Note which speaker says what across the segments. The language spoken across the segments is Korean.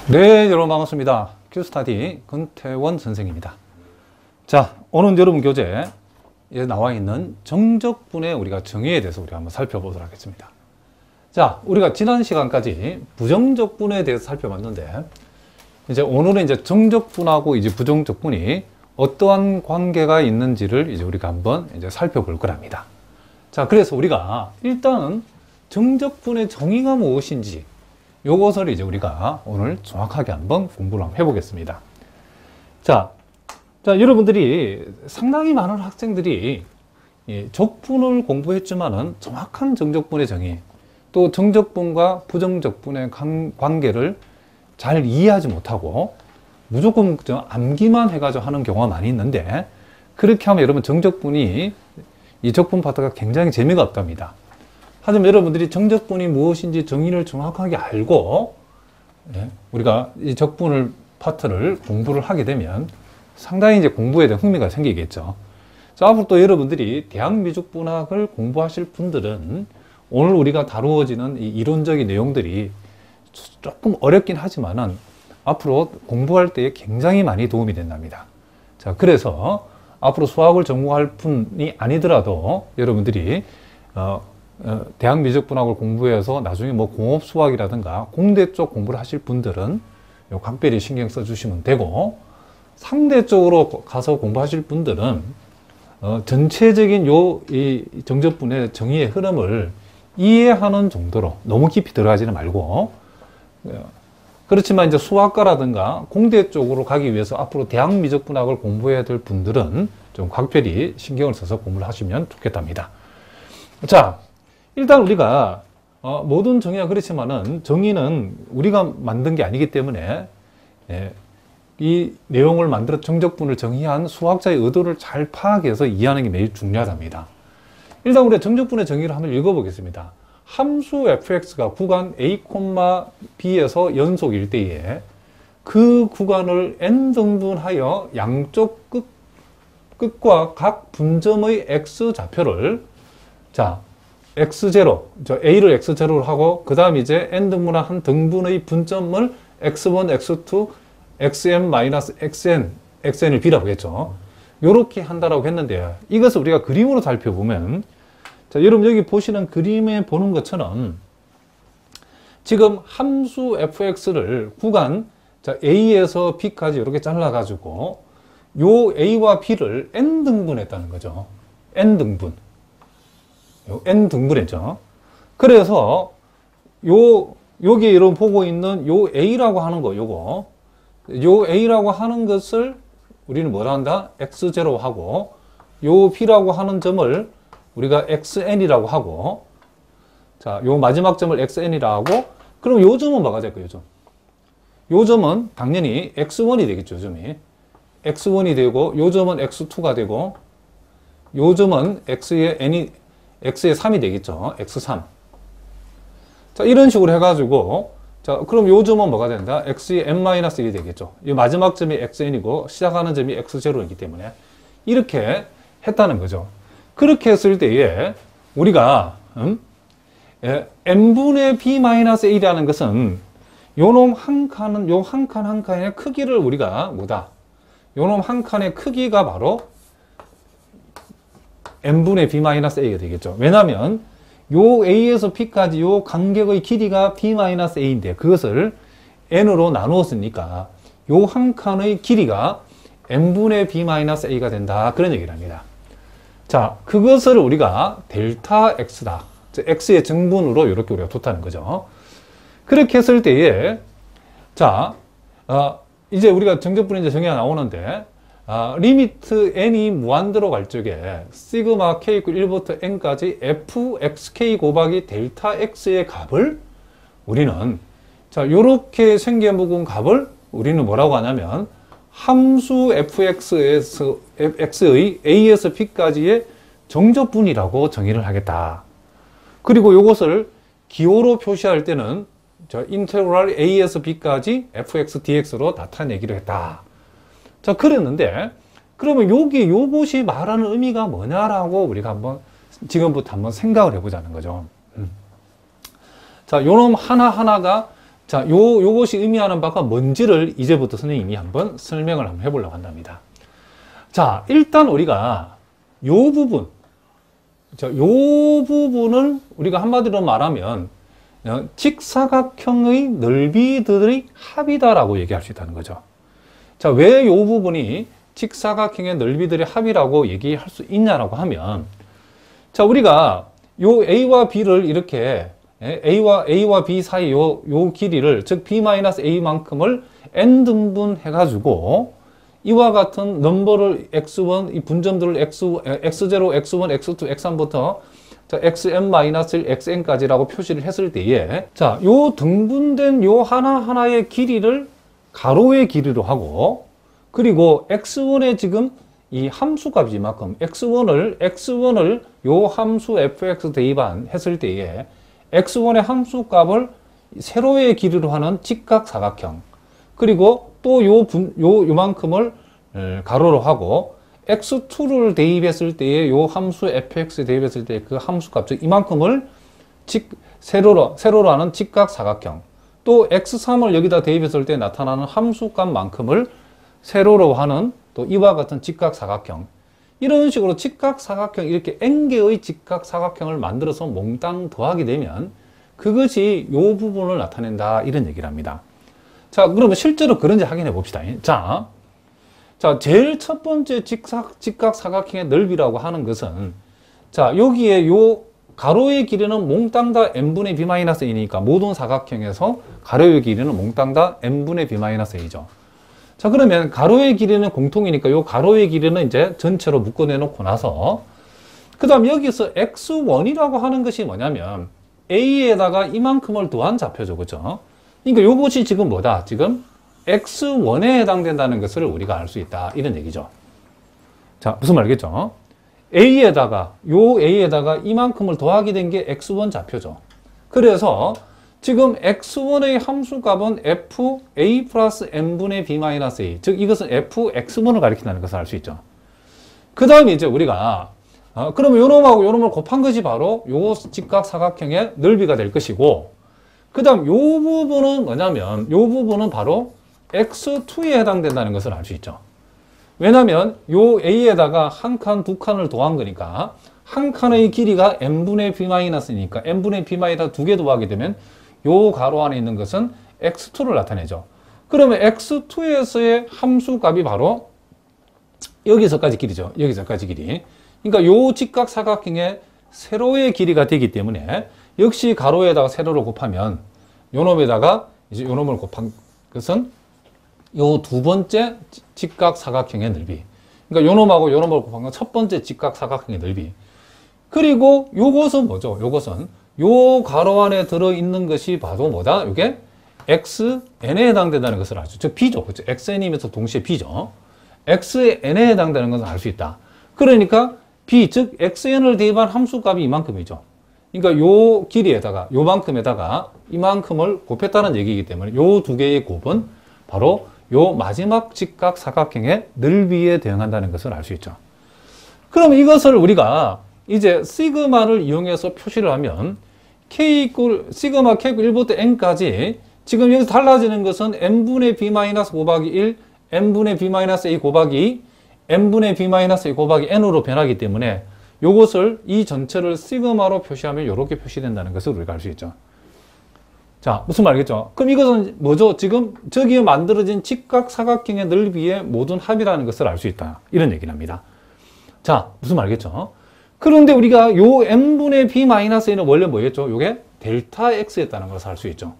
Speaker 1: 네, 여러분 반갑습니다. 큐스타디 권태원 선생입니다. 자, 오늘 여러분 교재에 나와 있는 정적분의 우리가 정의에 대해서 우리가 한번 살펴보도록 하겠습니다. 자, 우리가 지난 시간까지 부정적분에 대해서 살펴봤는데, 이제 오늘은 이제 정적분하고 이제 부정적분이 어떠한 관계가 있는지를 이제 우리가 한번 이제 살펴볼 거랍니다. 자, 그래서 우리가 일단은 정적분의 정의가 무엇인지 요것을 이제 우리가 오늘 정확하게 한번 공부를 한번 해보겠습니다. 자, 여러분들이 상당히 많은 학생들이 적분을 공부했지만은 정확한 정적분의 정의, 또 정적분과 부정적분의 관계를 잘 이해하지 못하고 무조건 암기만 해가지고 하는 경우가 많이 있는데, 그렇게 하면 여러분 정적분이 이 적분 파트가 굉장히 재미가 없답니다. 하지만 여러분들이 정적분이 무엇인지 정의를 정확하게 알고 우리가 이 적분을 파트를 공부를 하게 되면 상당히 이제 공부에 대한 흥미가 생기겠죠. 자, 앞으로 또 여러분들이 대학미적분학을 공부하실 분들은 오늘 우리가 다루어지는 이 이론적인 내용들이 조금 어렵긴 하지만은 앞으로 공부할 때에 굉장히 많이 도움이 된답니다. 자, 그래서 앞으로 수학을 전공할 분이 아니더라도 여러분들이 대학미적분학을 공부해서 나중에 뭐 공업수학이라든가 공대 쪽 공부를 하실 분들은 요 각별히 신경 써주시면 되고, 상대 쪽으로 가서 공부하실 분들은 전체적인 이 정적분의 정의의 흐름을 이해하는 정도로 너무 깊이 들어가지는 말고, 그렇지만 이제 수학과라든가 공대 쪽으로 가기 위해서 앞으로 대학미적분학을 공부해야 될 분들은 좀 각별히 신경을 써서 공부를 하시면 좋겠답니다. 자, 일단 우리가 모든 정의가 그렇지만은 정의는 우리가 만든 게 아니기 때문에 이 내용을 만들어 정적분을 정의한 수학자의 의도를 잘 파악해서 이해하는 게 매우 중요하답니다. 일단 우리가 정적분의 정의를 한번 읽어보겠습니다. 함수 fx가 구간 a, b에서 연속일 때에 그 구간을 n등분하여 양쪽 끝과 각 분점의 x좌표를, 자, x0, a를 x0로 하고, 그 다음 이제 n등분한 한 등분의 분점을 x1, x2, xn-xn, xn을 b라고 했죠. 요렇게 한다라고 했는데, 이것을 우리가 그림으로 살펴보면, 자, 여러분 여기 보시는 그림에 보는 것처럼 지금 함수 fx를 구간 a에서 b까지 이렇게 잘라가지고 요 a와 b를 n등분 했다는 거죠. n등분. n등분했죠. 그래서 여기 여러분 보고 있는 요 a라고 하는 거, 요 a라고 하는 것을 우리는 뭐라 한다? x0 하고, 요 b라고 하는 점을 우리가 xn이라고 하고, 자, 요 마지막 점을 xn이라고 하고, 그럼 요 점은 뭐가 될까요? 요 점은 당연히 x1이 되겠죠, 점이. x1이 되고, 요 점은 x2가 되고, 요 점은 x의 3이 되겠죠. x3. 자, 이런 식으로 해가지고, 자, 그럼 요 점은 뭐가 된다? x의 n-1이 되겠죠. 이 마지막 점이 xn이고, 시작하는 점이 x0이기 때문에, 이렇게 했다는 거죠. 그렇게 했을 때에, 우리가, n분의 b-a라는 것은, 요놈 한 칸은, 요 한 칸 한 칸의 크기를 우리가 뭐다? 요놈 한 칸의 크기가 바로 n분의 b-a가 되겠죠. 왜냐하면 요 a에서 b까지 요 간격의 길이가 b-a인데 그것을 n으로 나누었으니까 요 한 칸의 길이가 n분의 b-a가 된다, 그런 얘기를 합니다. 자, 그것을 우리가 델타 x다, x의 정분으로 이렇게 우리가 뒀다는 거죠. 그렇게 했을 때에, 자, 이제 우리가 정적분의 이제 정의가 나오는데, 리미트 n이 무한대로 갈 적에 시그마 k = 1부터 n까지 fxk 곱하기 델타 x의 값을 우리는, 자, 요렇게 생겨먹은 값을 우리는 뭐라고 하냐면 함수 fx의 a에서 b까지의 정적분이라고 정의를 하겠다. 그리고 요것을 기호로 표시할 때는 인테그랄 a에서 b까지 fx dx로 나타내기로 했다. 자, 그랬는데, 그러면 요것이 말하는 의미가 뭐냐라고 우리가 지금부터 한번 생각을 해보자는 거죠. 자, 요놈 하나하나가 자, 요것이 의미하는 바가 뭔지를 이제부터 선생님이 한번 설명을 한번 해보려고 한답니다. 자, 일단 우리가 요 부분, 자, 요 부분을 우리가 한마디로 말하면 직사각형의 넓이들의 합이다라고 얘기할 수 있다는 거죠. 자, 왜 요 부분이 직사각형의 넓이들의 합이라고 얘기할 수 있냐라고 하면, 자, 우리가 요 A와 B를 이렇게 A와 B 사이 요 길이를, 즉 B-A만큼을 n 등분 해가지고 이와 같은 넘버를 x1, 이 분점들을 x0, x1, x2, x3부터 xn-1, xn까지라고 표시를 했을 때에, 자, 요 등분된 요 하나하나의 길이를 가로의 길이로 하고, 그리고 x1의 지금 이 함수 값이 이만큼, x1을 요 함수 fx 대입한 했을 때에 x1의 함수 값을 세로의 길이로 하는 직각사각형, 그리고 또 요만큼을 가로로 하고, x2를 대입했을 때에 요 함수 fx 대입했을 때 그 함수 값, 즉 이만큼을 세로로 하는 직각사각형, 또 x3을 여기다 대입했을 때 나타나는 함수 값만큼을 세로로 하는 또 이와 같은 직각사각형, 이런 식으로 직각사각형, 이렇게 n개의 직각사각형을 만들어서 몽땅 더하게 되면 그것이 요 부분을 나타낸다, 이런 얘기를 합니다. 자, 그러면 실제로 그런지 확인해 봅시다. 자, 제일 첫 번째 직각사각형의 넓이라고 하는 것은, 자, 여기에 요 가로의 길이는 몽땅 다 n분의 b-a니까 모든 사각형에서 가로의 길이는 몽땅 다 n분의 b-a죠. 자, 그러면 가로의 길이는 공통이니까 요 가로의 길이는 이제 전체로 묶어내놓고 나서, 그 다음 여기서 x1이라고 하는 것이 뭐냐면 a에다가 이만큼을 더한 좌표죠. 그죠? 그러니까 요것이 지금 뭐다? 지금 x1에 해당된다는 것을 우리가 알 수 있다, 이런 얘기죠. 자, 무슨 말이겠죠? A에다가 이만큼을 더하게 된 게 x1 좌표죠. 그래서 지금 x1의 함수값은 fa 플러스 n분의 b-a, 즉 이것은 fx1을 가리킨다는 것을 알 수 있죠. 그 다음에 이제 우리가 그러면 요놈하고 요놈을 곱한 것이 바로 요 직각사각형의 넓이가 될 것이고, 그 다음 요 부분은 뭐냐면 요 부분은 바로 x2에 해당된다는 것을 알 수 있죠. 왜냐면 요 A에다가 한 칸, 두 칸을 더한 거니까 한 칸의 길이가 n분의 b-니까 n분의 b- 두 개 더하게 되면 요 가로 안에 있는 것은 x2를 나타내죠. 그러면 x2에서의 함수 값이 바로 여기서까지 길이죠. 여기서까지 길이. 그러니까 요 직각사각형의 세로의 길이가 되기 때문에 역시 가로에다가 세로를 곱하면 요 놈에다가 이제 요 놈을 곱한 것은 요 두 번째 직각사각형의 넓이. 그러니까 요 놈하고 요 놈을 곱한 건 첫 번째 직각사각형의 넓이. 그리고 요것은 뭐죠? 요것은 요 가로 안에 들어있는 것이 바로 뭐다? 이게 xn에 해당된다는 것을 알죠. 즉 b죠. 그렇죠? xn이면서 동시에 b죠. xn에 해당되는 것을 알 수 있다. 그러니까 b, 즉 xn을 대입한 함수값이 이만큼이죠. 그러니까 요 길이에다가 요만큼에다가 이만큼을 곱했다는 얘기이기 때문에 요 두 개의 곱은 바로 요 마지막 직각사각형의 넓이에 대응한다는 것을 알 수 있죠. 그럼 이것을 우리가 이제 시그마를 이용해서 표시를 하면 시그마 k 1부터 n까지 지금 여기서 달라지는 것은 n분의 b- 곱하기 1, n분의 b-a 곱하기 2, n분의 b-a 곱하기 n으로 변하기 때문에 요것을 이 전체를 시그마로 표시하면 이렇게 표시된다는 것을 우리가 알 수 있죠. 자, 무슨 말이겠죠? 그럼 이것은 뭐죠? 지금 저기에 만들어진 직각사각형의 넓이의 모든 합이라는 것을 알 수 있다, 이런 얘기를 합니다. 자, 무슨 말이겠죠? 그런데 우리가 요 n분의 b-a는 원래 뭐였죠? 요게 델타 x였다는 것을 알 수 있죠.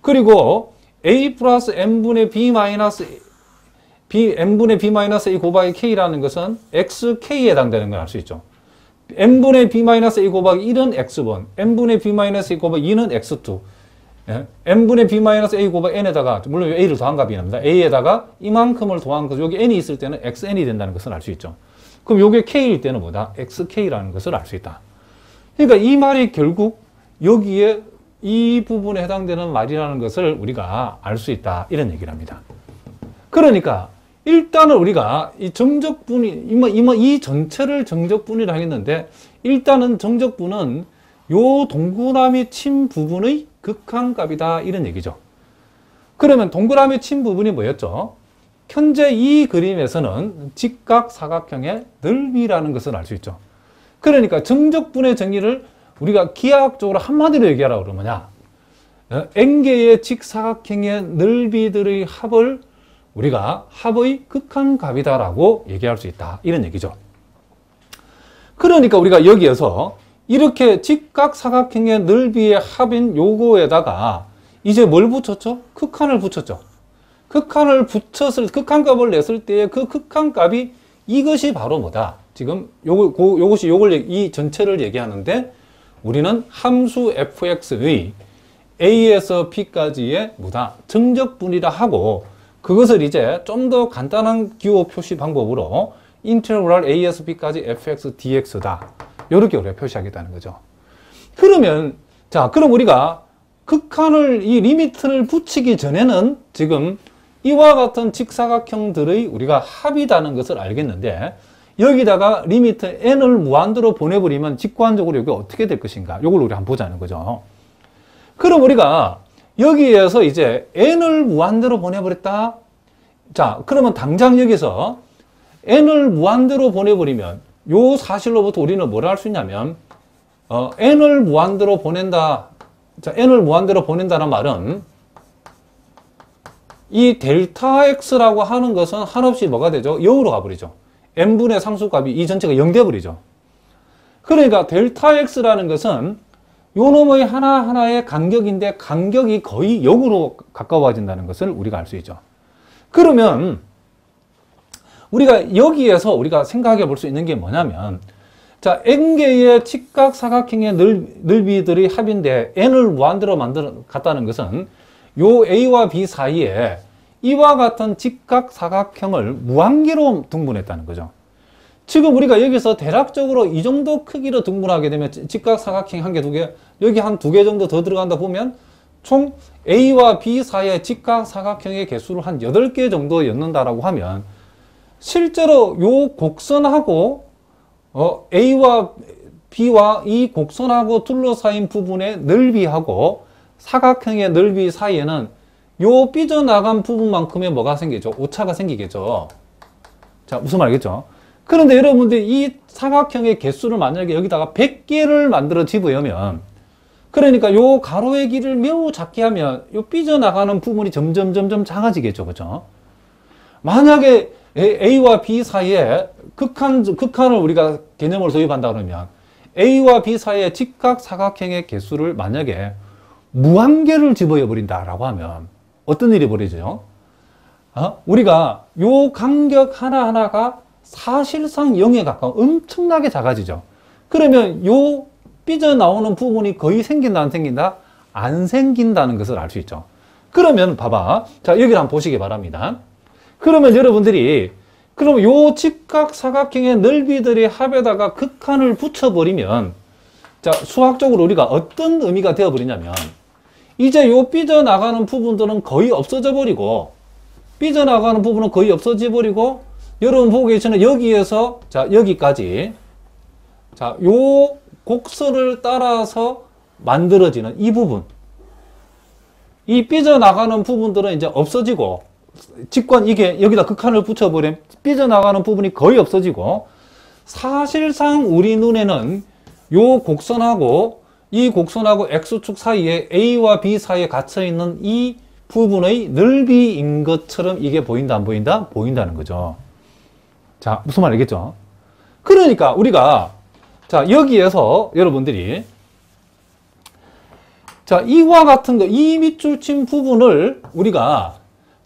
Speaker 1: 그리고 a 플러스 n분의 n분의 b-a 곱하기 k라는 것은 xk에 해당되는 걸 알 수 있죠. n분의 b-a 곱하기 1은 x1, n분의 b-a 곱하기 2는 x2, n분의 b-a 곱하기 n에다가, 물론 a를 더한 값이 납니다. a에다가 이만큼을 더한 것, 여기 n이 있을 때는 xn이 된다는 것을 알 수 있죠. 그럼 요게 k일 때는 뭐다? xk라는 것을 알 수 있다. 그러니까 이 말이 결국 여기에 이 부분에 해당되는 말이라는 것을 우리가 알 수 있다, 이런 얘기를 합니다. 그러니까 일단은 우리가 이 정적분이 이 전체를 정적분이라 했는데, 일단은 정적분은 요 동그라미 친 부분의 극한값이다, 이런 얘기죠. 그러면 동그라미 친 부분이 뭐였죠? 현재 이 그림에서는 직각사각형의 넓이라는 것을 알 수 있죠. 그러니까 정적분의 정의를 우리가 기하학적으로 한마디로 얘기하라고 그러면 뭐냐? n개의 직사각형의 넓이들의 합을 우리가 합의 극한값이다라고 얘기할 수 있다. 이런 얘기죠. 그러니까 우리가 여기에서 이렇게 직각사각형의 넓이의 합인 요거에다가 이제 뭘 붙였죠? 극한을 붙였죠. 극한을 붙였을, 극한값을 냈을 때의 그 극한값이 이것이 바로 뭐다? 지금 요것이 이 전체를 얘기하는데 우리는 함수 fx의 a에서 p까지의 뭐다? 정적분이라 하고 그것을 이제 좀 더 간단한 기호 표시 방법으로 인테그랄 a에서 b까지 fx dx다. 이렇게 우리가 표시하겠다는 거죠. 그러면 자, 그럼 우리가 극한을 이 리미트를 붙이기 전에는 지금 이와 같은 직사각형들의 우리가 합이라는 것을 알겠는데 여기다가 리미트 n을 무한대로 보내버리면 직관적으로 여기 어떻게 될 것인가? 이걸 우리 한번 보자는 거죠. 그럼 우리가 여기에서 이제 n을 무한대로 보내버렸다. 자, 그러면 당장 여기서 n을 무한대로 보내버리면 요 사실로부터 우리는 뭐라 할 수 있냐면 n을 무한대로 보낸다. 자, n을 무한대로 보낸다는 말은 이 델타 x라고 하는 것은 한없이 뭐가 되죠? 0으로 가버리죠. n분의 상수값이 이 전체가 0 돼버리죠. 그러니까 델타 x라는 것은 요 놈의 하나하나의 간격인데 간격이 거의 0으로 가까워진다는 것을 우리가 알 수 있죠. 그러면 우리가 여기에서 우리가 생각해 볼 수 있는 게 뭐냐면 자, n개의 직각사각형의 넓이들의 합인데 n을 무한대로 갔다는 것은 요 a와 b 사이에 이와 같은 직각사각형을 무한개로 등분했다는 거죠. 지금 우리가 여기서 대략적으로 이 정도 크기로 등분하게 되면 직각사각형 한 개, 두 개, 여기 한 두 개 정도 더 들어간다 보면 총 a와 b 사이의 직각사각형의 개수를 한 8개 정도 였는다라고 하면 실제로 요 곡선하고 a와 b와 이 곡선하고 둘러싸인 부분의 넓이하고 사각형의 넓이 사이에는 요 삐져나간 부분만큼의 뭐가 생기죠? 오차가 생기겠죠. 자, 무슨 말이겠죠? 그런데 여러분들 이 사각형의 개수를 만약에 여기다가 100개를 만들어 집으면 그러니까 요 가로의 길이를 매우 작게 하면 요 삐져나가는 부분이 점점 작아지겠죠. 그죠? 만약에 A와 B 사이에 극한을 우리가 개념을 도입한다 그러면 A와 B 사이에 직각사각형의 개수를 만약에 무한개를 집어여 버린다라고 하면 어떤 일이 벌어지죠? 우리가 요 간격 하나하나가 사실상 0에 가까운 엄청나게 작아지죠. 그러면 요 삐져나오는 부분이 거의 생긴다 안 생긴다? 안 생긴다는 것을 알 수 있죠. 그러면 봐봐. 자, 여기를 한번 보시기 바랍니다. 그러면 여러분들이 그럼 요 직각사각형의 넓이들의 합에다가 극한을 붙여버리면 자, 수학적으로 우리가 어떤 의미가 되어버리냐면 이제 요 삐져나가는 부분들은 거의 없어져 버리고 삐져나가는 부분은 거의 없어져 버리고 여러분 보고 계시는 여기에서 자, 여기까지 자, 요 곡선을 따라서 만들어지는 이 부분 이 삐져나가는 부분들은 이제 없어지고 직관 이게 여기다 극한을 붙여버리면 삐져나가는 부분이 거의 없어지고 사실상 우리 눈에는 요 곡선하고 이 곡선하고 X축 사이에 A와 B 사이에 갇혀있는 이 부분의 넓이인 것처럼 이게 보인다 안 보인다? 보인다는 거죠. 자, 무슨 말이겠죠? 그러니까 우리가 자, 여기에서 여러분들이 자, 이와 같은 거, 이 밑줄 친 부분을 우리가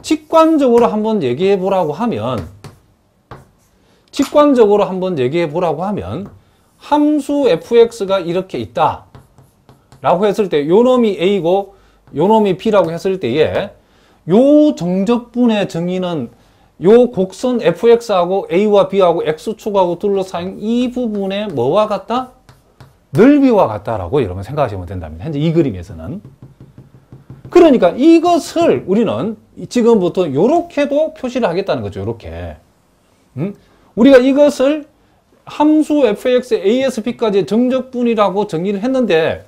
Speaker 1: 직관적으로 한번 얘기해 보라고 하면 함수 fx가 이렇게 있다 라고 했을 때 요 놈이 a고 요 놈이 b라고 했을 때에 요 정적분의 정의는 요 곡선 fx하고 a와 b하고 x축하고 둘러싸인 이 부분의 뭐와 같다? 넓이와 같다라고 여러분 생각하시면 된답니다. 현재 이 그림에서는. 그러니까 이것을 우리는 지금부터 요렇게도 표시를 하겠다는 거죠. 요렇게. 우리가 이것을 함수 fx ASB까지 정적분이라고 정의를 했는데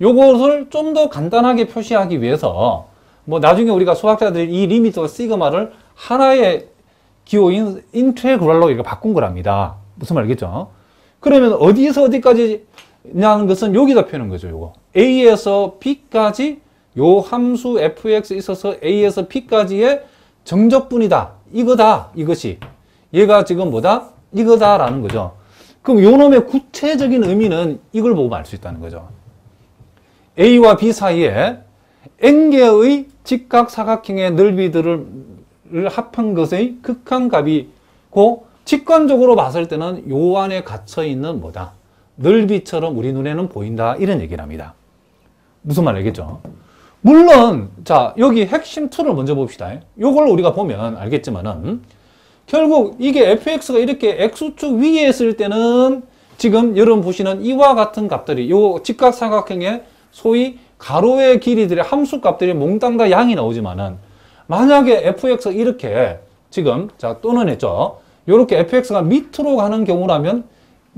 Speaker 1: 요것을 좀 더 간단하게 표시하기 위해서 뭐 나중에 우리가 수학자들이 이 리미트와 시그마를 하나의 기호인 인테그랄로 이렇게 바꾼 거랍니다. 무슨 말이겠죠? 그러면 어디에서 어디까지냐는 것은 여기다 표현한 거죠. 요거 A에서 B까지 요 함수 fx 있어서 A에서 B까지의 정적분이다. 이거다. 이것이. 얘가 지금 뭐다? 이거다라는 거죠. 그럼 요 놈의 구체적인 의미는 이걸 보고 알 수 있다는 거죠. A와 B 사이에 n개의 직각사각형의 넓이들을 합한 것의 극한값이고 직관적으로 봤을 때는 요 안에 갇혀 있는 뭐다? 넓이처럼 우리 눈에는 보인다. 이런 얘기를 합니다. 무슨 말 알겠죠? 물론 자 여기 핵심 툴을 먼저 봅시다. 요걸 우리가 보면 알겠지만은 결국 이게 fx가 이렇게 x축 위에 있을 때는 지금 여러분 보시는 이와 같은 값들이 요 직각사각형의 소위 가로의 길이들의 함수 값들이 몽땅 다 양이 나오지만은 만약에 fx가 이렇게 지금 자 또는 했죠. 요렇게 fx가 밑으로 가는 경우라면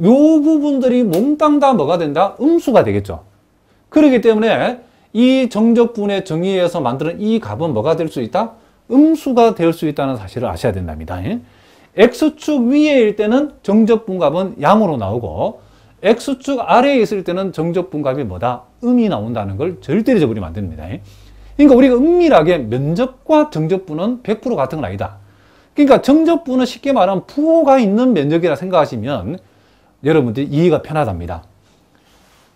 Speaker 1: 요 부분들이 몽땅 다 뭐가 된다? 음수가 되겠죠. 그렇기 때문에 이 정적분의 정의에서 만드는 이 값은 뭐가 될 수 있다? 음수가 될 수 있다는 사실을 아셔야 된답니다. x축 위에일 때는 정적분값은 양으로 나오고 x축 아래에 있을 때는 정적분값이 뭐다? 음이 나온다는 걸 절대 잊어버리면 안 됩니다. 그러니까 우리가 은밀하게 면적과 정적분은 100% 같은 건 아니다. 그러니까 정적분은 쉽게 말하면 부호가 있는 면적이라 생각하시면 여러분들이 이해가 편하답니다.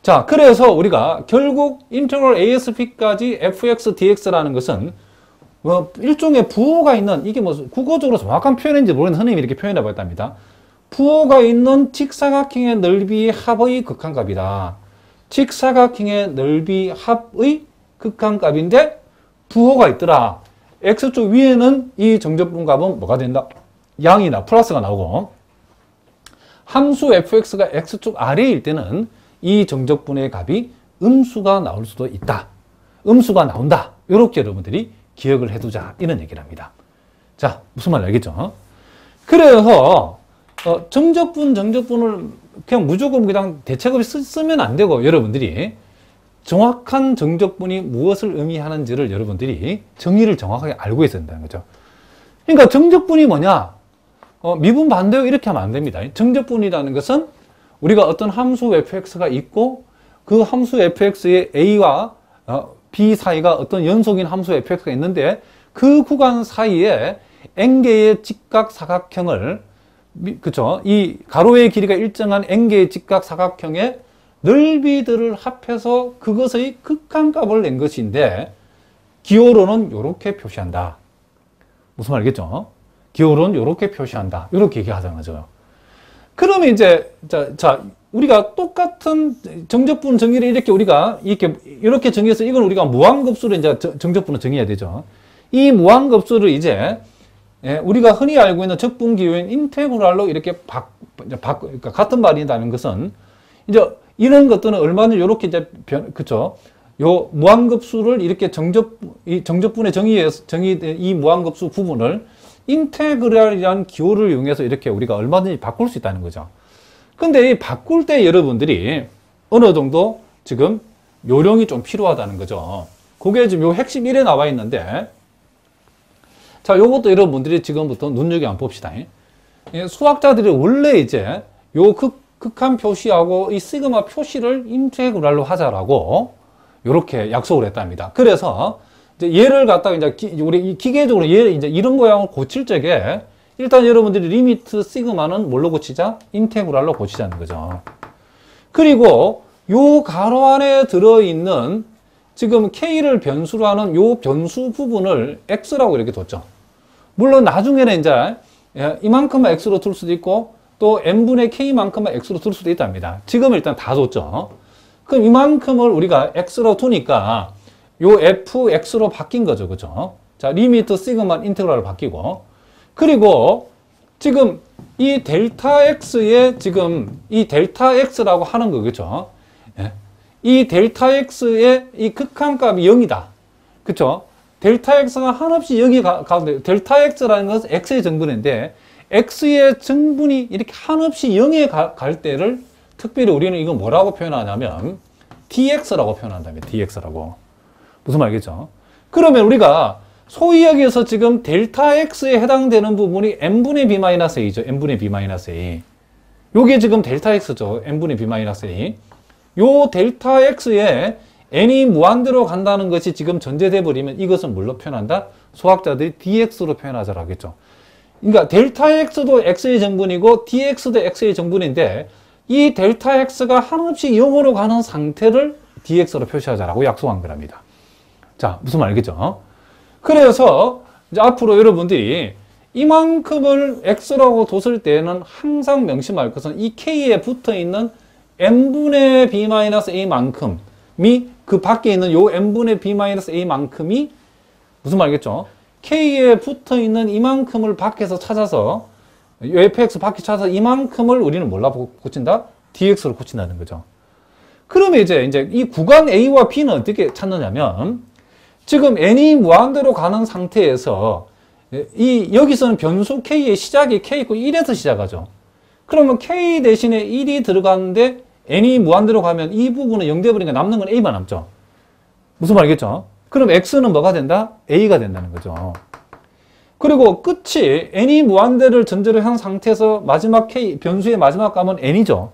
Speaker 1: 자, 그래서 우리가 결국 인테그럴 ASP까지 fx dx라는 것은 뭐 일종의 부호가 있는 이게 뭐 국어적으로 정확한 표현인지 모르는 선생님이 이렇게 표현해 봤답니다. 부호가 있는 직사각형의 넓이 합의 극한값이다. 직사각형의 넓이 합의 극한값인데 부호가 있더라. x축 위에는 이 정적분값은 뭐가 된다? 양이나 플러스가 나오고 함수 fx가 x축 아래일 때는 이 정적분의 값이 음수가 나올 수도 있다. 음수가 나온다. 이렇게 여러분들이 기억을 해두자. 이런 얘기를 합니다. 자, 무슨 말 알겠죠? 그래서 정적분을 그냥 무조건 그냥 대책 없이 쓰면 안 되고 여러분들이 정확한 정적분이 무엇을 의미하는지를 여러분들이 정의를 정확하게 알고 있어야 된다는 거죠. 그러니까 정적분이 뭐냐? 미분 반대요 이렇게 하면 안 됩니다. 정적분이라는 것은 우리가 어떤 함수 fx가 있고 그 함수 fx의 a와 b 사이가 어떤 연속인 함수 fx가 있는데 그 구간 사이에 n개의 직각사각형을 그쵸? 이 가로의 길이가 일정한 n개의 직각사각형의 넓이들을 합해서 그것의 극한값을 낸 것인데 기호로는 이렇게 표시한다. 무슨 말이겠죠? 기호로는 이렇게 표시한다. 이렇게 얘기하자는 거죠. 그러면 이제 자 우리가 똑같은 정적분 정의를 이렇게 정의해서 이걸 우리가 무한급수로 이제 정적분을 정의해야 되죠. 이 무한급수를 이제 우리가 흔히 알고 있는 적분 기호인 인테그랄로 이렇게 그러니까 같은 말이라는 것은 이제 이런 것들은 얼마나 이렇게 이제 그쵸? 요 무한급수를 이렇게 이 정적분의 정의된 이 무한급수 부분을 인테그랄이라는 기호를 이용해서 이렇게 우리가 얼마든지 바꿀 수 있다는 거죠. 근데 이 바꿀 때 여러분들이 어느 정도 지금 요령이 좀 필요하다는 거죠. 그게 지금 요 핵심 1에 나와 있는데 자, 요것도 여러분들이 지금부터 눈여겨 한번 봅시다. 수학자들이 원래 이제 요 극한 표시하고 이 시그마 표시를 인테그랄로 하자라고 요렇게 약속을 했답니다. 그래서 이제 얘를 갖다가 이제 우리 기계적으로 얘 이제 이런 모양을 고칠 적에 일단 여러분들이 리미트 시그마는 뭘로 고치자? 인테그랄로 고치자는 거죠. 그리고 요 가로 안에 들어있는 지금 K를 변수로 하는 요 변수 부분을 X라고 이렇게 뒀죠. 물론 나중에는 이제 이만큼만 X로 둘 수도 있고 또 N분의 K만큼만 X로 둘 수도 있답니다. 지금 일단 다 뒀죠. 그럼 이만큼을 우리가 X로 두니까 요 fx로 바뀐 거죠. 그죠? 자, 리미트 시그마 인테그랄로 바뀌고 그리고 지금 이 델타 x의 지금 이 델타 x라고 하는 거겠죠. 이 델타 x의 이 극한값이 0이다. 그쵸? 델타 x가 한없이 0이 가운데 델타 x라는 것은 x의 정분인데 x의 정분이 이렇게 한없이 0에 갈 때를 특별히 우리는 이거 뭐라고 표현하냐면 dx라고 표현한답니다. dx라고. 무슨 말이겠죠? 그러면 우리가 소위 여기에서 지금 델타 x에 해당되는 부분이 n분의 b-a죠. n분의 b-a. 요게 지금 델타 x죠. n분의 b-a. 요 델타 x에 n이 무한대로 간다는 것이 지금 전제돼 버리면 이것은 뭘로 표현한다? 수학자들이 dx로 표현하자고 하겠죠. 그러니까 델타 x도 x의 정분이고 dx도 x의 정분인데 이 델타 x가 한없이 0으로 가는 상태를 dx로 표시하자라고 약속한 거랍니다. 자, 무슨 말 알겠죠? 그래서 이제 앞으로 여러분들이 이만큼을 x라고 뒀을 때는 항상 명심할 것은 이 k에 붙어 있는 n분의 b-a만큼이 그 밖에 있는 요 n분의 b-a만큼이 무슨 말이겠죠? k에 붙어 있는 이만큼을 밖에서 찾아서 요 fx 밖에 찾아서 이만큼을 우리는 뭘로 고친다? dx로 고친다는 거죠. 그러면 이제 이 구간 a와 b는 어떻게 찾느냐면 지금 n이 무한대로 가는 상태에서 여기서는 변수 k의 시작이 k고 1에서 시작하죠. 그러면 k 대신에 1이 들어가는데 n이 무한대로 가면 이 부분은 0 돼버리니까 남는 건 a만 남죠. 무슨 말이겠죠? 그럼 x는 뭐가 된다? a가 된다는 거죠. 그리고 끝이 n이 무한대를 전제로 한 상태에서 마지막 k, 변수의 마지막 값은 n이죠.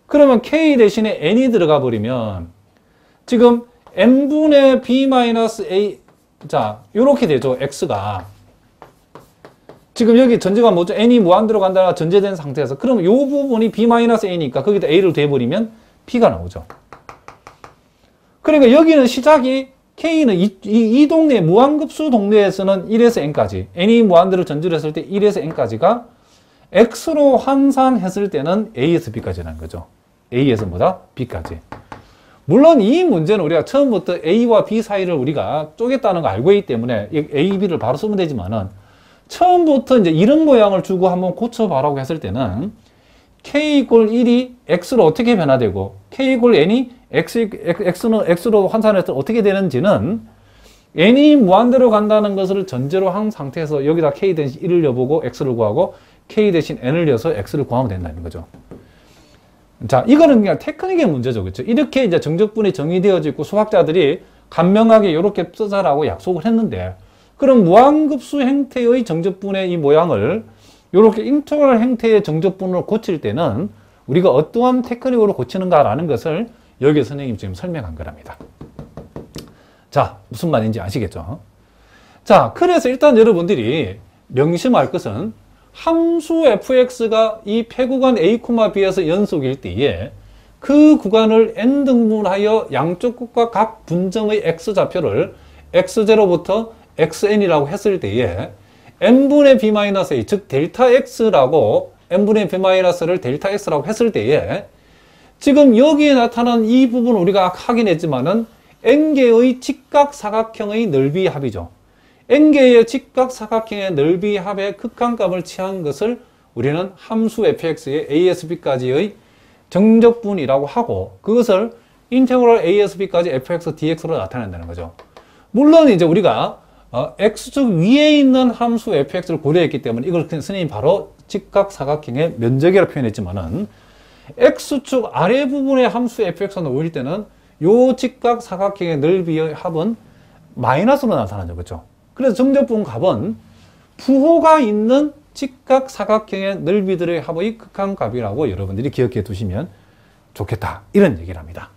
Speaker 1: 그러면 k 대신에 n이 들어가 버리면 지금 n분의 b-a, 자, 요렇게 되죠. x가. 지금 여기 전제가 뭐죠? n이 무한대로 간다가 전제된 상태에서. 그러면 요 부분이 b-a니까 거기다 a를 대버리면 p가 나오죠. 그러니까 여기는 시작이 k는 이 동네 무한급수 동네에서는 1에서 n까지, n이 무한대로 전제를 했을 때 1에서 n까지가 x로 환산했을 때는 a에서 b까지라는 거죠. a에서 뭐다? b까지. 물론 이 문제는 우리가 처음부터 a와 b 사이를 우리가 쪼갰다는 거 알고 있기 때문에 a, b를 바로 쓰면 되지만은 처음부터 이제 이런 모양을 주고 한번 고쳐봐라고 했을 때는 k = 1이 x로 어떻게 변화되고 k = n이 x는 x로 환산해서 어떻게 되는지는 n이 무한대로 간다는 것을 전제로 한 상태에서 여기다 k 대신 1을 넣어보고 x를 구하고 k 대신 n을 넣어서 x를 구하면 된다는 거죠. 자, 이거는 그냥 테크닉의 문제죠. 그렇죠? 이렇게 이제 정적분이 정의되어져 있고 수학자들이 간명하게 이렇게 쓰자라고 약속을 했는데 그럼 무한급수 형태의 정적분의 이 모양을 이렇게 인터벌 형태의 정적분으로 고칠 때는 우리가 어떠한 테크닉으로 고치는가라는 것을 여기 선생님이 지금 설명한 거랍니다. 자, 무슨 말인지 아시겠죠? 자, 그래서 일단 여러분들이 명심할 것은 함수 fx가 이 폐구간 a, b에서 연속일 때에 그 구간을 n등분하여 양쪽 끝과 각 분점의 x좌표를 x0부터 xn이라고 했을 때에 n분의 b-a, 즉 델타 x라고 n분의 b-를 델타 x라고 했을 때에 지금 여기에 나타난 이 부분 우리가 확인했지만은 n개의 직각사각형의 넓이 합이죠. n개의 직각사각형의 넓이 합의 극한값을 취한 것을 우리는 함수 fx의 a에서 b까지의 정적분이라고 하고 그것을 인테그럴 a에서 b까지 fx dx로 나타낸다는 거죠. 물론 이제 우리가 x축 위에 있는 함수 fx를 고려했기 때문에 이걸 선생님이 바로 직각사각형의 면적이라고 표현했지만은 x축 아래 부분의 함수 fx가 놓일 때는 요 직각사각형의 넓이의 합은 마이너스로 나타나죠. 그렇죠? 그래서 정적분 값은 부호가 있는 직각사각형의 넓이들의 합의 극한값이라고 여러분들이 기억해 두시면 좋겠다. 이런 얘기를 합니다.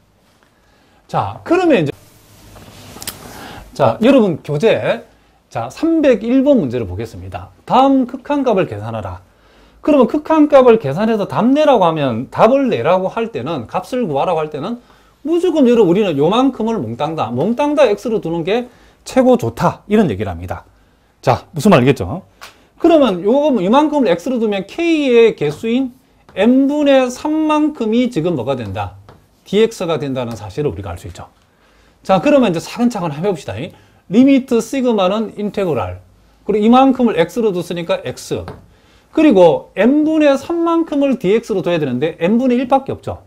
Speaker 1: 자, 그러면 이제 자, 여러분 교재 자 301번 문제를 보겠습니다. 다음 극한값을 계산하라. 그러면 극한값을 계산해서 답 내라고 하면 답을 내라고 할 때는 값을 구하라고 할 때는 무조건 여러분 우리는 요만큼을 몽땅 다 x로 두는 게 최고 좋다. 이런 얘기를 합니다. 자, 무슨 말 알겠죠? 그러면 이만큼을 x로 두면 k의 개수인 n분의 3만큼이 지금 뭐가 된다? dx가 된다는 사실을 우리가 알 수 있죠. 자, 그러면 이제 차근차근 해봅시다. 리미트 시그마는 인테그랄. 그리고 이만큼을 x로 뒀으니까 x. 그리고 n분의 3만큼을 dx로 둬야 되는데 n분의 1밖에 없죠.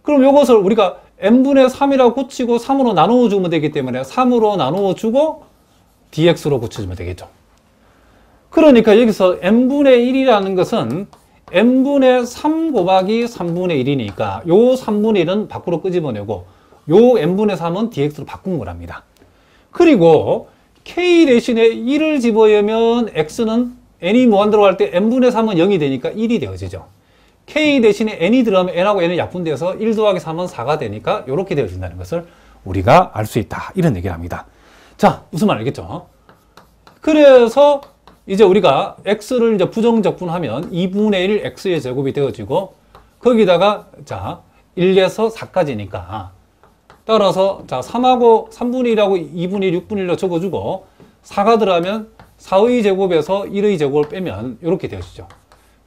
Speaker 1: 그럼 이것을 우리가 n분의 3이라고 고치고 3으로 나누어 주면 되기 때문에 3으로 나누어 주고 dx로 고쳐주면 되겠죠. 그러니까 여기서 n분의 1이라는 것은 n분의 3 곱하기 3분의 1이니까 요 3분의 1은 밖으로 끄집어내고 요 n분의 3은 dx로 바꾼 거랍니다. 그리고 k 대신에 1을 집어넣으면 x는 n이 무한 들어갈 때 n분의 3은 0이 되니까 1이 되어지죠. k 대신에 n이 들어가면 n하고 n은 약분돼서 1 더하기 3은 4가 되니까 이렇게 되어진다는 것을 우리가 알 수 있다. 이런 얘기를 합니다. 자, 무슨 말 알겠죠? 그래서 이제 우리가 x를 이제 부정적분하면 2분의 1 x의 제곱이 되어지고 거기다가 자 1에서 4까지니까 따라서 자 3하고 3분의 1하고 2분의 1, 6분의 1로 적어주고 4가 들어가면 4의 제곱에서 1의 제곱을 빼면 이렇게 되어지죠.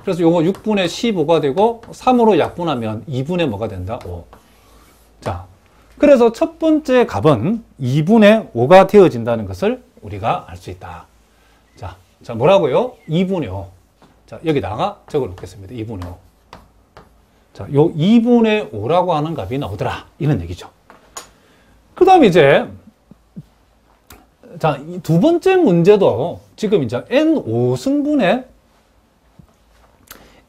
Speaker 1: 그래서 요거 6분의 15가 되고 3으로 약분하면 2분의 뭐가 된다? 5. 자, 그래서 첫 번째 값은 2분의 5가 되어진다는 것을 우리가 알 수 있다. 자, 뭐라고요? 2분의 5. 자, 여기다가 적어 놓겠습니다. 2분의 5. 자, 요 2분의 5라고 하는 값이 나오더라. 이런 얘기죠. 그 다음에 이제, 자, 두 번째 문제도 지금 이제 n5승분의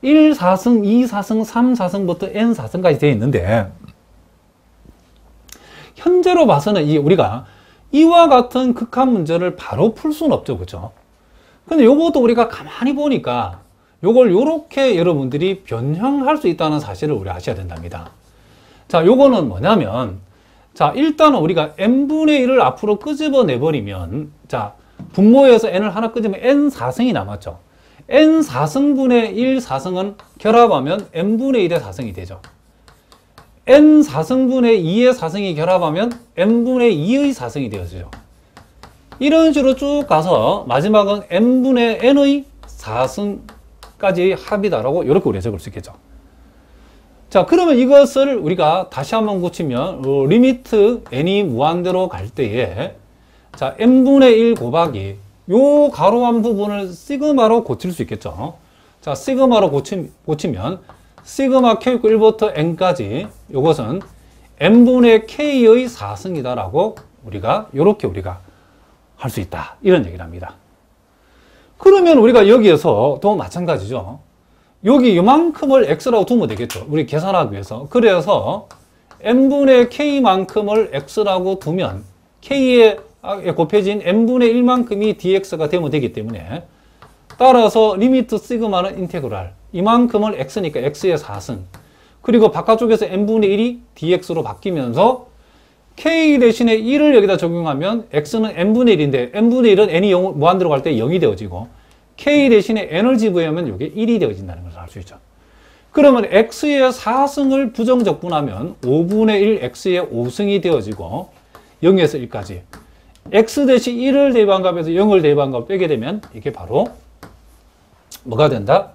Speaker 1: 1, 4승, 2, 4승, 3, 4승부터 n 4승까지 되어 있는데, 현재로 봐서는 우리가 이와 같은 극한 문제를 바로 풀 수는 없죠. 그죠? 근데 요것도 우리가 가만히 보니까 요걸 요렇게 여러분들이 변형할 수 있다는 사실을 우리 아셔야 된답니다. 자, 요거는 뭐냐면, 자, 일단은 우리가 n분의 1을 앞으로 끄집어 내버리면, 자, 분모에서 n을 하나 끄집으면 n 4승이 남았죠. n 4승분의 1 4승은 결합하면 n분의 1의 4승이 되죠. n 4승분의 2의 4승이 결합하면 n분의 2의 4승이 되어지죠. 이런 식으로 쭉 가서 마지막은 n분의 n의 4승까지 합이다라고 이렇게 우리가 적을 수 있겠죠. 자, 그러면 이것을 우리가 다시 한번 고치면 리미트 n이 무한대로 갈 때에 자, n분의 1 곱하기 요 가로한 부분을 시그마로 고칠 수 있겠죠. 자, 시그마로 고치면 시그마 k 1부터 n까지 요것은 n분의 k의 4승이다라고 우리가 할 수 있다. 이런 얘기를 합니다. 그러면 우리가 여기에서 또 마찬가지죠. 여기 이만큼을 x라고 두면 되겠죠. 우리 계산하기 위해서. 그래서 n분의 k만큼을 x라고 두면 k에 곱해진 n분의 1만큼이 dx가 되면 되기 때문에 따라서 리미트 시그마는 인테그랄. 이만큼을 x니까 x의 4승. 그리고 바깥쪽에서 n분의 1이 dx로 바뀌면서 k 대신에 1을 여기다 적용하면 x는 n분의 1인데 n분의 1은 n이 무한대로 갈 때 0이 되어지고 k 대신에 n을 집어넣으면 이게 1이 되어진다는 것을 알 수 있죠. 그러면 x의 4승을 부정적분하면 5분의 1 x의 5승이 되어지고 0에서 1까지 x 대신 1을 대입한값에서 0을 대입한값 빼게 되면 이게 바로 뭐가 된다?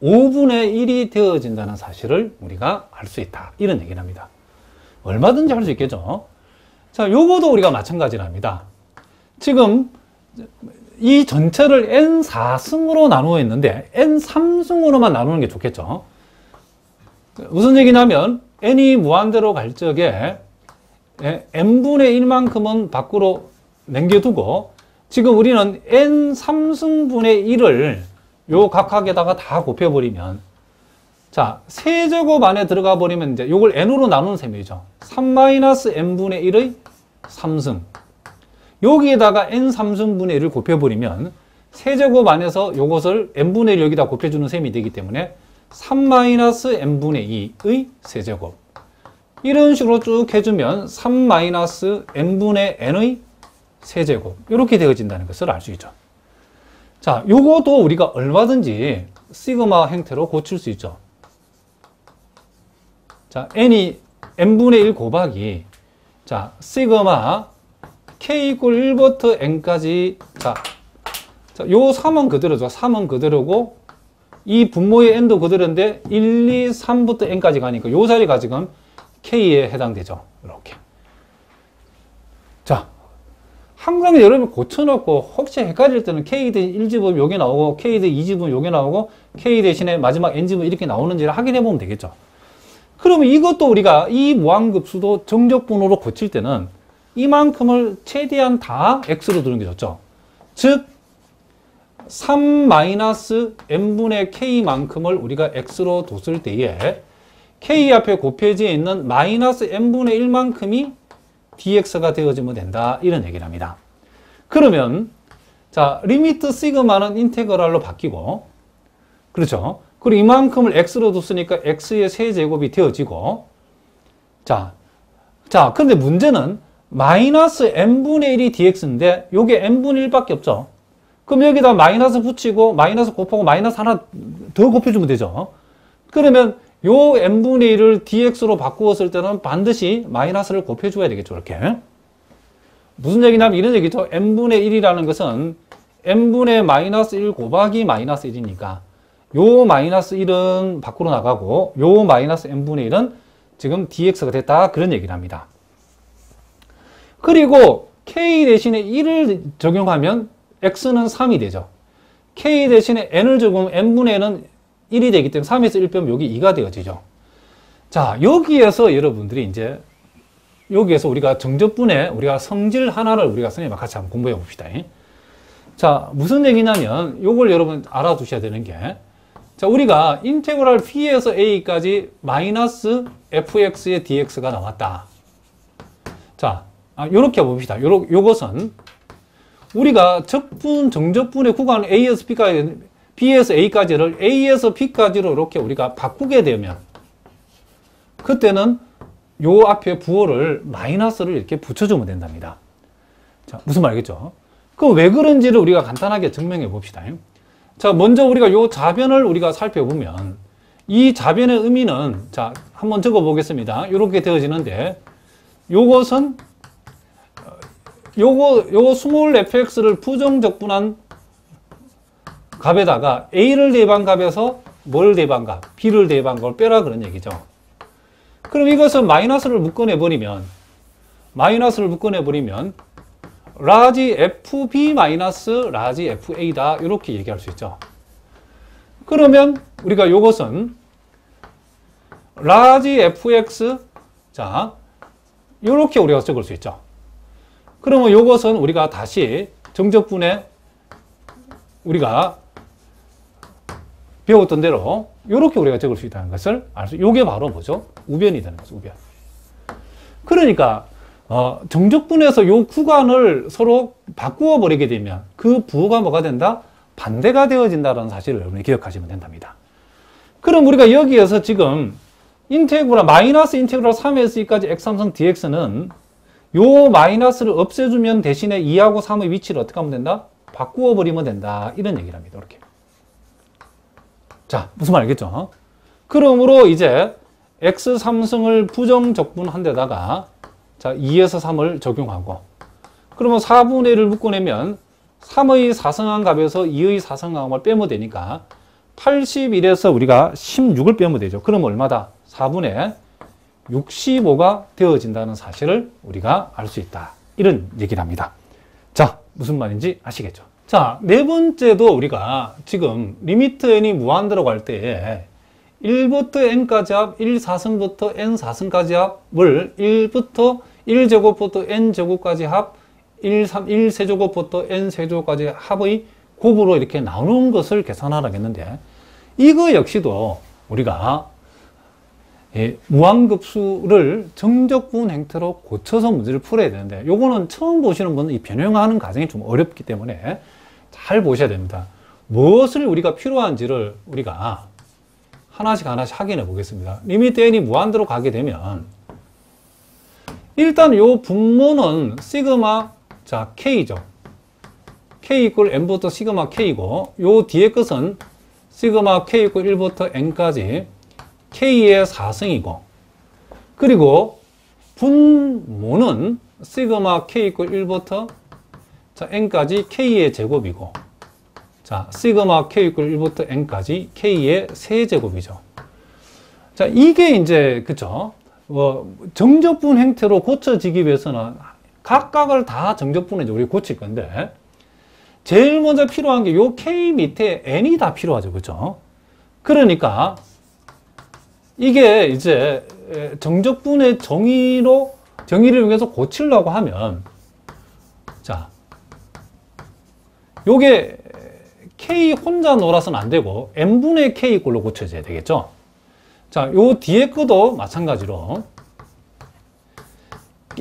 Speaker 1: 5분의 1이 되어진다는 사실을 우리가 알 수 있다. 이런 얘기를 합니다. 얼마든지 할 수 있겠죠. 자, 요거도 우리가 마찬가지랍니다. 지금 이 전체를 n4승으로 나누어 있는데 n3승으로만 나누는 게 좋겠죠. 무슨 얘기냐면 n이 무한대로 갈 적에 n분의 1만큼은 밖으로 남겨두고 지금 우리는 n3승분의 1을 요 각각에다가 다 곱해버리면 자, 세제곱 안에 들어가 버리면 이제 요걸 n으로 나누는 셈이죠. 3-n분의 1의 3승. 여기에다가 n3승분의 1을 곱해버리면 세제곱 안에서 요것을 n분의 1 여기다 곱해주는 셈이 되기 때문에 3-n분의 2의 세제곱. 이런 식으로 쭉 해주면 3-n분의 n의 세제곱. 이렇게 되어진다는 것을 알 수 있죠. 자, 요것도 우리가 얼마든지 시그마 형태로 고칠 수 있죠. 자, n이 n분의 1 곱하기 자, 시그마 k 이퀄 1부터 n까지 자, 요 3은 그대로죠. 3은 그대로고 이 분모의 n도 그대로인데 1, 2, 3부터 n까지 가니까 요 자리가 지금 k에 해당되죠. 이렇게. 자, 항상 여러분 고쳐놓고 혹시 헷갈릴 때는 k 대신 1집은 요게 나오고 k 대신 2집은 요게 나오고 k 대신에 마지막 n집은 이렇게 나오는지를 확인해 보면 되겠죠. 그러면 이것도 우리가 이 무한급수도 정적분으로 고칠 때는 이만큼을 최대한 다 x로 두는 게 좋죠. 즉 3-n분의 k만큼을 우리가 x로 뒀을 때에 k 앞에 곱해지어 있는 마이너스 n분의 1만큼이 dx가 되어지면 된다. 이런 얘기를 합니다. 그러면 자, 리미트 시그마는 인테그랄로 바뀌고, 그렇죠? 그리고 이만큼을 x로 뒀으니까 x의 세제곱이 되어지고, 자, 그런데 문제는 마이너스 n분의 1이 dx인데 요게 n분의 1밖에 없죠. 그럼 여기다 마이너스 붙이고 마이너스 곱하고 마이너스 하나 더 곱해주면 되죠. 그러면 요 n분의 1을 dx로 바꾸었을 때는 반드시 마이너스를 곱해줘야 되겠죠. 이렇게. 무슨 얘기냐면 이런 얘기죠. n분의 1이라는 것은 n분의 마이너스 1 곱하기 마이너스 1이니까 요 마이너스 1은 밖으로 나가고 요 마이너스 n분의 1은 지금 dx가 됐다. 그런 얘기를 합니다. 그리고 k 대신에 1을 적용하면 x는 3이 되죠. k 대신에 n을 적용하면 n분의 n은 1이 되기 때문에 3에서 1 빼면 여기 2가 되어지죠. 자, 여기에서 여러분들이 이제 여기에서 우리가 정적분의 우리가 성질 하나를 우리가 선생님과 같이 한번 공부해 봅시다. 자, 무슨 얘기냐면 요걸 여러분 알아두셔야 되는 게, 자, 우리가 인테그랄 p에서 a까지 마이너스 fx의 dx가 나왔다. 자, 요렇게 봅시다. 요것은 우리가 정적분의 구간 a에서 b까지, b에서 a까지를 a에서 b까지로 이렇게 우리가 바꾸게 되면 그때는 요 앞에 부호를 마이너스를 이렇게 붙여주면 된답니다. 자, 무슨 말이겠죠? 그럼 왜 그런지를 우리가 간단하게 증명해 봅시다. 자, 먼저 우리가 요 좌변을 우리가 살펴보면 이 좌변의 의미는, 자, 한번 적어 보겠습니다. 이렇게 되어지는데 요것은 요거 스몰 fx를 부정적분한 값에다가 a를 대입한 값에서 뭘 대입한 값? b를 대입한 걸 빼라 그런 얘기죠. 그럼 이것은 마이너스를 묶어내버리면 라지 fb 마이너스 라지 fa다. 이렇게 얘기할 수 있죠. 그러면 우리가 요것은 라지 fx, 자, 요렇게 우리가 적을 수 있죠. 그러면 요것은 우리가 다시 정적분에 우리가 배웠던 대로 이렇게 우리가 적을 수 있다는 것을 알 수, 요게 바로 뭐죠? 우변이 되는 거죠, 우변. 그러니까 정적분에서 요 구간을 서로 바꾸어 버리게 되면 그 부호가 뭐가 된다? 반대가 되어진다는 사실을 여러분이 기억하시면 된답니다. 그럼 우리가 여기에서 지금 마이너스 인테그랄 3에서 2까지 x3성 dx는 요 마이너스를 없애주면 대신에 2하고 3의 위치를 어떻게 하면 된다? 바꾸어 버리면 된다. 이런 얘기를 합니다. 이렇게. 자, 무슨 말 알겠죠? 그러므로 이제 x3승을 부정적분한 데다가 자, 2에서 3을 적용하고, 그러면 4분의 1을 묶어내면 3의 4승한 값에서 2의 4승한 값을 빼면 되니까 81에서 우리가 16을 빼면 되죠. 그럼 얼마다? 4분의 65가 되어진다는 사실을 우리가 알 수 있다. 이런 얘기를 합니다. 자, 무슨 말인지 아시겠죠? 자, 네 번째도 우리가 지금 리미트 n이 무한대로 갈 때에 1부터 n까지 합, 1사승부터 n사승까지 합을 1제곱부터 n제곱까지 합, 1세제곱부터 n세제곱까지 합의 곱으로 이렇게 나누는 것을 계산하라고 했는데, 이거 역시도 우리가 무한급수를 정적분 형태로 고쳐서 문제를 풀어야 되는데, 요거는 처음 보시는 분은 이 변형하는 과정이 좀 어렵기 때문에 잘 보셔야 됩니다. 무엇을 우리가 필요한지를 우리가 하나씩 확인해 보겠습니다. 리미트 n이 무한대로 가게 되면 일단 요 분모는 시그마, 자, k죠. k 이퀄 n부터 시그마 k고, 요 뒤에 것은 시그마 k 이퀄 1부터 n까지 k의 4승이고, 그리고 분모는 시그마 k 이퀄 1부터 자, n까지 k의 제곱이고, 자, 시그마 k 이퀄 1부터 n까지 k의 세제곱이죠. 자, 이게 이제, 그쵸? 정적분 형태로 고쳐지기 위해서는 각각을 다 정적분에 우리 고칠 건데, 제일 먼저 필요한 게 요 k 밑에 n이 다 필요하죠. 그쵸? 그러니까, 이게 이제 정적분의 정의를 이용해서 고치려고 하면, 자, 요게 k 혼자 놀아서는 안 되고 n분의 k 꼴로 고쳐져야 되겠죠. 자, 요 뒤에 것도 마찬가지로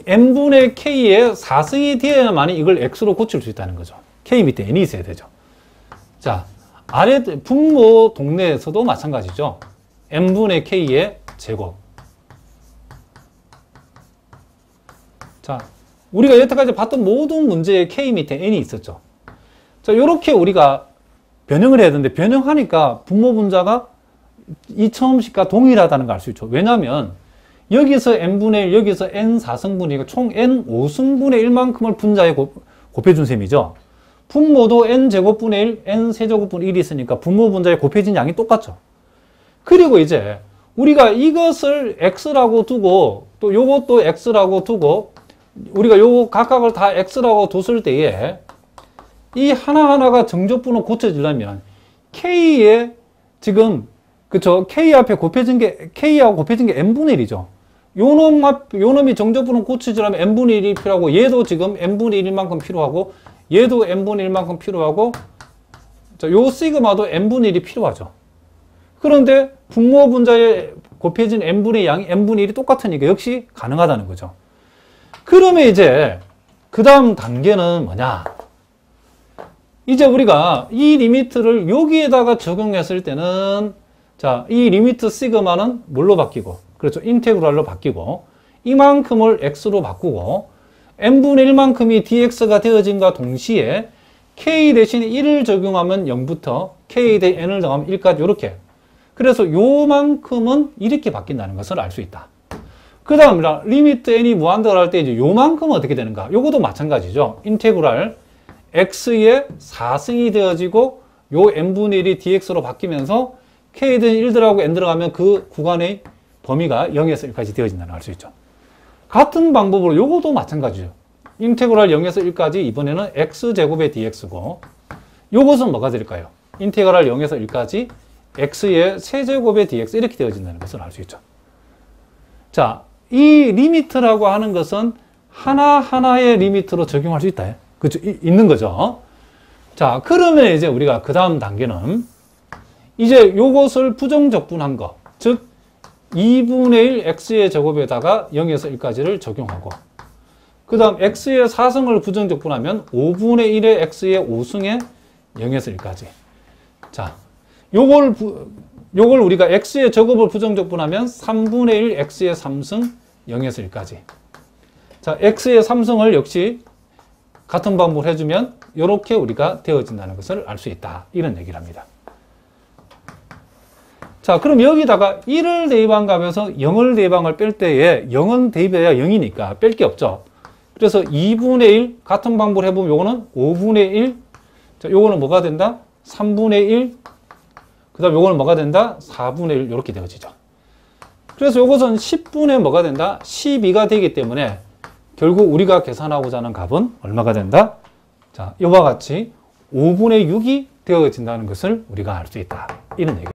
Speaker 1: n분의 k의 4승이 되어야만 이걸 x로 고칠 수 있다는 거죠. k 밑에 n이 있어야 되죠. 자, 아래 분모 동네에서도 마찬가지죠. n분의 k의 제곱. 자, 우리가 여태까지 봤던 모든 문제에 k 밑에 n이 있었죠. 자, 이렇게 우리가 변형을 해야 되는데, 변형하니까 분모 분자가 이 처음식과 동일하다는 걸 알 수 있죠. 왜냐하면 여기서 n분의 1, 여기서 n 4승분이니까 총 n 5승분의 1만큼을 분자에 곱해준 셈이죠. 분모도 n 제곱분의 1, n 세제곱분의 1이 있으니까 분모 분자에 곱해진 양이 똑같죠. 그리고 이제 우리가 이것을 x라고 두고 또 요것도 x라고 두고 우리가 요 각각을 다 x라고 뒀을 때에 이 하나하나가 정적분을 고쳐지려면 k에 지금 그쵸, k 앞에 곱해진 게 k하고 곱해진 게 n분의 1이죠. 요 놈이 정적분을 고쳐지려면 n분의 1이 필요하고 얘도 지금 n분의 1만큼 필요하고 얘도 n분의 1만큼 필요하고 자, 요 시그마도 n분의 1이 필요하죠. 그런데 분모 분자에 곱해진 n분의 양이 n분의 1이 똑같으니까 역시 가능하다는 거죠. 그러면 이제 그 다음 단계는 뭐냐? 이제 우리가 이 리미트를 여기에다가 적용했을 때는 자, 이 리미트 시그마는 뭘로 바뀌고 그렇죠. 인테그랄로 바뀌고 이만큼을 x로 바꾸고 n분의 1만큼이 dx가 되어진과 동시에 k 대신 1을 적용하면 0부터 k 대 n을 더하면 1까지 이렇게. 그래서 요만큼은 이렇게 바뀐다는 것을 알 수 있다. 그 다음 리미트 n이 무한대로 할 때 이제 요만큼은 어떻게 되는가? 요것도 마찬가지죠. 인테그랄 x의 4승이 되어지고 요 n분의 1이 dx로 바뀌면서 k 대 1 들어가고 n 들어가면 그 구간의 범위가 0에서 1까지 되어진다는 걸 알 수 있죠. 같은 방법으로 요것도 마찬가지죠. 인테그랄 0에서 1까지 이번에는 x제곱의 dx고 요것은 뭐가 될까요? 인테그랄 0에서 1까지 x의 세제곱의 dx 이렇게 되어진다는 것을 알 수 있죠. 자, 이 리미트라고 하는 것은 하나하나의 리미트로 적용할 수 있다. 그렇죠? 있는 거죠. 자, 그러면 이제 우리가 그 다음 단계는 이제 요것을 부정적분한 거, 즉 2분의 1 x의 제곱에다가 0에서 1까지를 적용하고 그 다음 x의 4승을 부정적분하면 5분의 1의 x의 5승에 0에서 1까지. 자, 요걸 우리가 x의 제곱을 부정적분하면 3분의 1 x의 3승 0에서 1까지. 자, x의 3승을 역시 같은 방법을 해주면 이렇게 우리가 되어진다는 것을 알 수 있다. 이런 얘기를 합니다. 자, 그럼 여기다가 1을 대입한 값에서 0을 대입한 뺄 때에 0은 대입해야 0이니까 뺄 게 없죠. 그래서 2분의 1 같은 방법을 해보면 요거는 5분의 1 자, 요거는 뭐가 된다? 3분의 1 그 다음 요거는 뭐가 된다? 4분의 1 이렇게 되어지죠. 그래서 요것은 10분의 뭐가 된다? 12가 되기 때문에 결국 우리가 계산하고자 하는 값은 얼마가 된다? 자, 이와 같이 5분의 6이 되어진다는 것을 우리가 알 수 있다. 이런 얘기.